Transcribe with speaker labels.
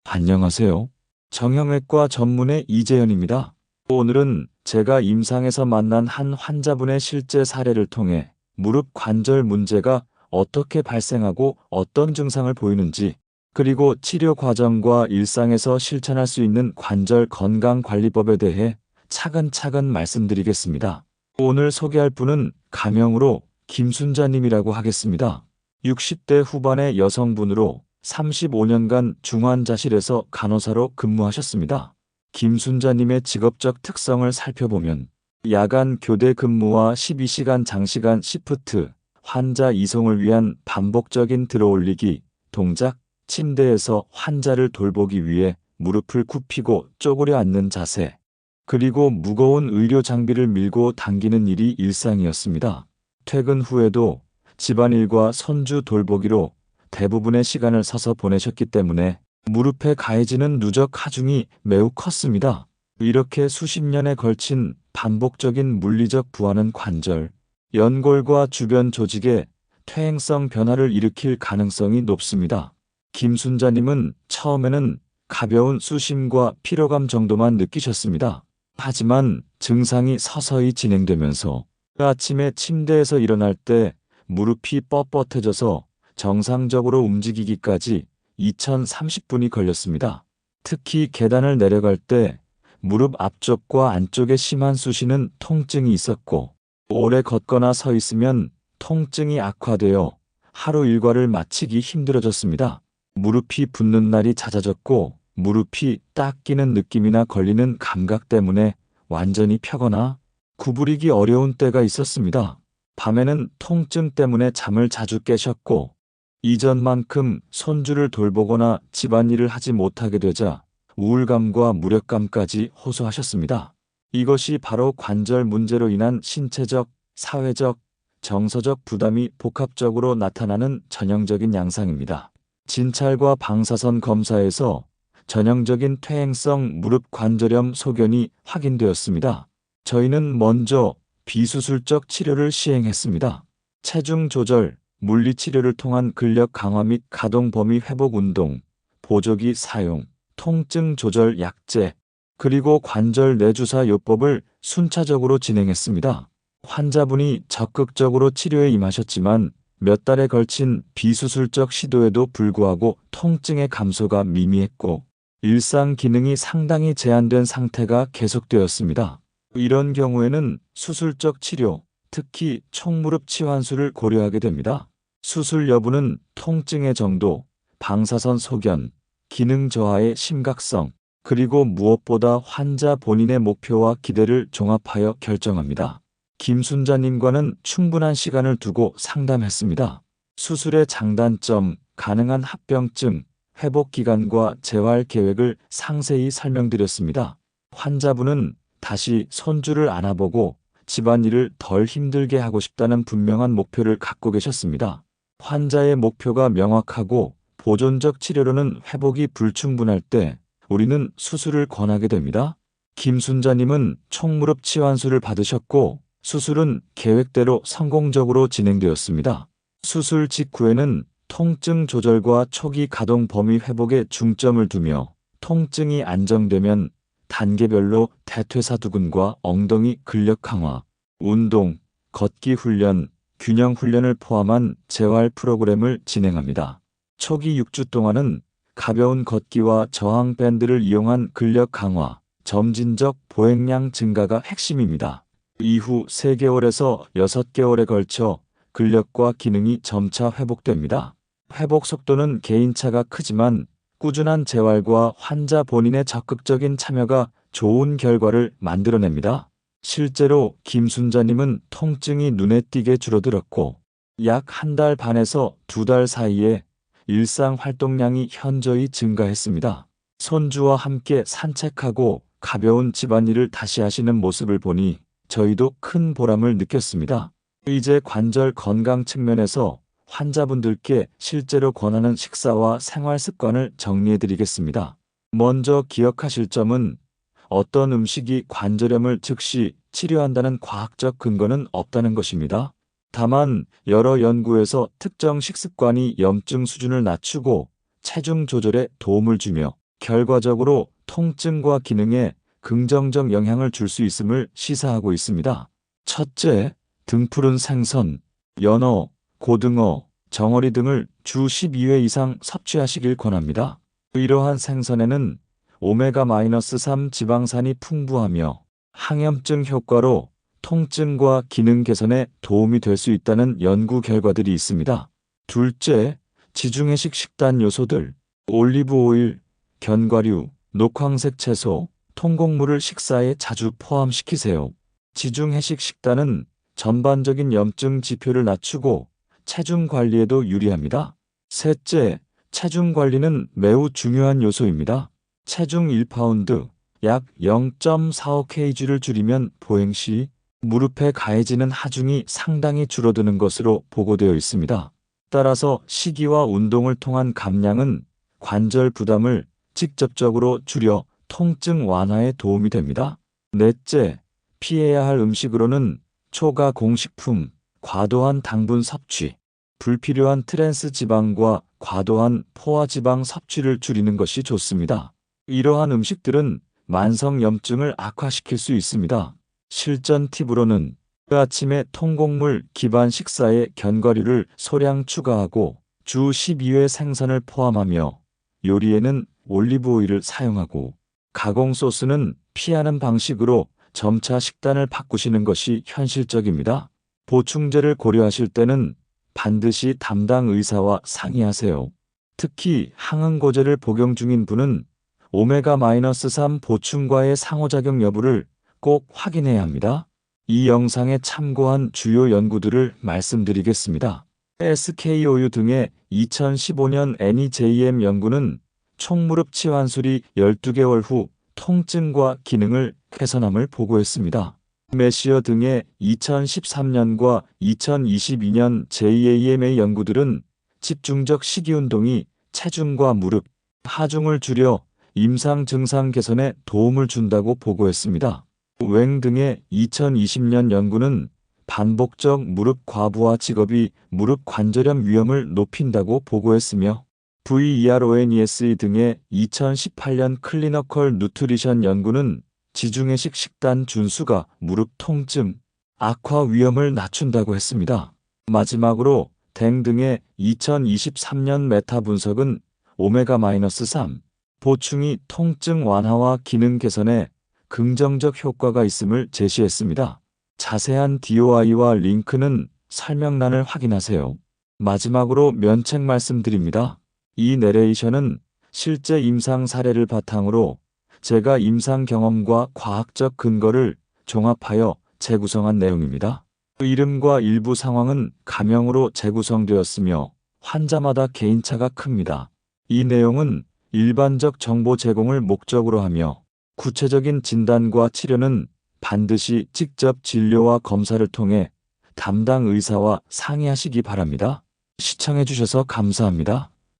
Speaker 1: 안녕하세요. 정형외과 전문의 이재현입니다. 오늘은 제가 임상에서 만난 한 환자분의 실제 사례를 통해 무릎 관절 문제가 어떻게 발생하고 어떤 증상을 보이는지, 그리고 치료 과정과 일상에서 실천할 수 있는 관절 건강 관리법에 대해 차근차근 말씀드리겠습니다. 오늘 소개할 분은 가명으로 김순자님이라고 하겠습니다. 60대 후반의 여성분으로 35년간 중환자실에서 간호사로 근무하셨습니다. 김순자님의 직업적 특성을 살펴보면 야간 교대 근무와 12시간 장시간 시프트, 환자 이송을 위한 반복적인 들어올리기 동작, 침대에서 환자를 돌보기 위해 무릎을 굽히고 쪼그려 앉는 자세, 그리고 무거운 의료 장비를 밀고 당기는 일이 일상이었습니다. 퇴근 후에도 집안일과 손주 돌보기로 대부분의 시간을 서서 보내셨기 때문에 무릎에 가해지는 누적 하중이 매우 컸습니다. 이렇게 수십 년에 걸친 반복적인 물리적 부하는 관절, 연골과 주변 조직에 퇴행성 변화를 일으킬 가능성이 높습니다. 김순자님은 처음에는 가벼운 수심과 피로감 정도만 느끼셨습니다. 하지만 증상이 서서히 진행되면서 아침에 침대에서 일어날 때 무릎이 뻣뻣해져서 정상적으로 움직이기까지 2030분이 걸렸습니다. 특히 계단을 내려갈 때 무릎 앞쪽과 안쪽에 심한 쑤시는 통증이 있었고, 오래 걷거나 서 있으면 통증이 악화되어 하루 일과를 마치기 힘들어졌습니다. 무릎이 붓는 날이 잦아졌고, 무릎이 딱 끼는 느낌이나 걸리는 감각 때문에 완전히 펴거나 구부리기 어려운 때가 있었습니다. 밤에는 통증 때문에 잠을 자주 깨셨고, 이전만큼 손주를 돌보거나 집안일을 하지 못하게 되자 우울감과 무력감까지 호소하셨습니다. 이것이 바로 관절 문제로 인한 신체적, 사회적, 정서적 부담이 복합적으로 나타나는 전형적인 양상입니다. 진찰과 방사선 검사에서 전형적인 퇴행성 무릎 관절염 소견이 확인되었습니다. 저희는 먼저 비수술적 치료를 시행했습니다. 체중 조절, 물리치료를 통한 근력 강화 및 가동 범위 회복 운동, 보조기 사용, 통증 조절 약제, 그리고 관절 내주사 요법을 순차적으로 진행했습니다. 환자분이 적극적으로 치료에 임하셨지만 몇 달에 걸친 비수술적 시도에도 불구하고 통증의 감소가 미미했고, 일상 기능이 상당히 제한된 상태가 계속되었습니다. 이런 경우에는 수술적 치료, 특히 총무릎 치환술을 고려하게 됩니다. 수술 여부는 통증의 정도, 방사선 소견, 기능 저하의 심각성, 그리고 무엇보다 환자 본인의 목표와 기대를 종합하여 결정합니다. 김순자님과는 충분한 시간을 두고 상담했습니다. 수술의 장단점, 가능한 합병증, 회복 기간과 재활 계획을 상세히 설명드렸습니다. 환자분은 다시 손주를 안아보고 집안일을 덜 힘들게 하고 싶다는 분명한 목표를 갖고 계셨습니다. 환자의 목표가 명확하고 보존적 치료로는 회복이 불충분할 때 우리는 수술을 권하게 됩니다. 김순자님은 총무릎 치환술을 받으셨고, 수술은 계획대로 성공적으로 진행되었습니다. 수술 직후에는 통증 조절과 초기 가동 범위 회복에 중점을 두며, 통증이 안정되면 단계별로 대퇴사두근과 엉덩이 근력 강화, 운동, 걷기 훈련, 균형 훈련을 포함한 재활 프로그램을 진행합니다. 초기 6주 동안은 가벼운 걷기와 저항 밴드를 이용한 근력 강화, 점진적 보행량 증가가 핵심입니다. 이후 3개월에서 6개월에 걸쳐 근력과 기능이 점차 회복됩니다. 회복 속도는 개인차가 크지만 꾸준한 재활과 환자 본인의 적극적인 참여가 좋은 결과를 만들어냅니다. 실제로 김순자님은 통증이 눈에 띄게 줄어들었고, 약 1달 반에서 2달 사이에 일상 활동량이 현저히 증가했습니다. 손주와 함께 산책하고 가벼운 집안일을 다시 하시는 모습을 보니 저희도 큰 보람을 느꼈습니다. 이제 관절 건강 측면에서 환자분들께 실제로 권하는 식사와 생활 습관을 정리해 드리겠습니다. 먼저 기억하실 점은, 어떤 음식이 관절염을 즉시 치료한다는 과학적 근거는 없다는 것입니다. 다만 여러 연구에서 특정 식습관이 염증 수준을 낮추고 체중 조절에 도움을 주며 결과적으로 통증과 기능에 긍정적 영향을 줄 수 있음을 시사하고 있습니다. 첫째, 등푸른 생선, 연어, 고등어, 정어리 등을 주 12회 이상 섭취하시길 권합니다. 이러한 생선에는 오메가-3 지방산이 풍부하며 항염증 효과로 통증과 기능 개선에 도움이 될 수 있다는 연구 결과들이 있습니다. 둘째, 지중해식 식단 요소들, 올리브 오일, 견과류, 녹황색 채소, 통곡물을 식사에 자주 포함시키세요. 지중해식 식단은 전반적인 염증 지표를 낮추고 체중 관리에도 유리합니다. 셋째, 체중 관리는 매우 중요한 요소입니다. 체중 1파운드, 약 0.45kg를 줄이면 보행 시 무릎에 가해지는 하중이 상당히 줄어드는 것으로 보고되어 있습니다. 따라서 식이와 운동을 통한 감량은 관절 부담을 직접적으로 줄여 통증 완화에 도움이 됩니다. 넷째, 피해야 할 음식으로는 초가공식품, 과도한 당분 섭취, 불필요한 트랜스 지방과 과도한 포화 지방 섭취를 줄이는 것이 좋습니다. 이러한 음식들은 만성 염증을 악화시킬 수 있습니다. 실전 팁으로는 아침에 통곡물 기반 식사에 견과류를 소량 추가하고 주 12회 생선을 포함하며 요리에는 올리브 오일을 사용하고 가공 소스는 피하는 방식으로 점차 식단을 바꾸시는 것이 현실적입니다. 보충제를 고려하실 때는 반드시 담당 의사와 상의하세요. 특히 항응고제를 복용 중인 분은 오메가-3 보충과의 상호작용 여부를 꼭 확인해야 합니다. 이 영상에 참고한 주요 연구들을 말씀드리겠습니다. SKOU 등의 2015년 NEJM 연구는 총무릎 치환술이 12개월 후 통증과 기능을 개선함을 보고했습니다. 메시어 등의 2013년과 2022년 JAMA 연구들은 집중적 식이운동이 체중과 무릎, 하중을 줄여 임상 증상 개선에 도움을 준다고 보고했습니다. 웽 등의 2020년 연구는 반복적 무릎 과부하 직업이 무릎 관절염 위험을 높인다고 보고했으며 VERONESE 등의 2018년 클리너컬 누트리션 연구는 지중해식 식단 준수가 무릎 통증, 악화 위험을 낮춘다고 했습니다. 마지막으로 댕 등의 2023년 메타 분석은 오메가-3 보충이 통증 완화와 기능 개선에 긍정적 효과가 있음을 제시했습니다. 자세한 DOI와 링크는 설명란을 확인하세요. 마지막으로 면책 말씀드립니다. 이 내레이션은 실제 임상 사례를 바탕으로 제가 임상 경험과 과학적 근거를 종합하여 재구성한 내용입니다. 이름과 일부 상황은 가명으로 재구성되었으며 환자마다 개인차가 큽니다. 이 내용은 일반적 정보 제공을 목적으로 하며 구체적인 진단과 치료는 반드시 직접 진료와 검사를 통해 담당 의사와 상의하시기 바랍니다. 시청해 주셔서 감사합니다.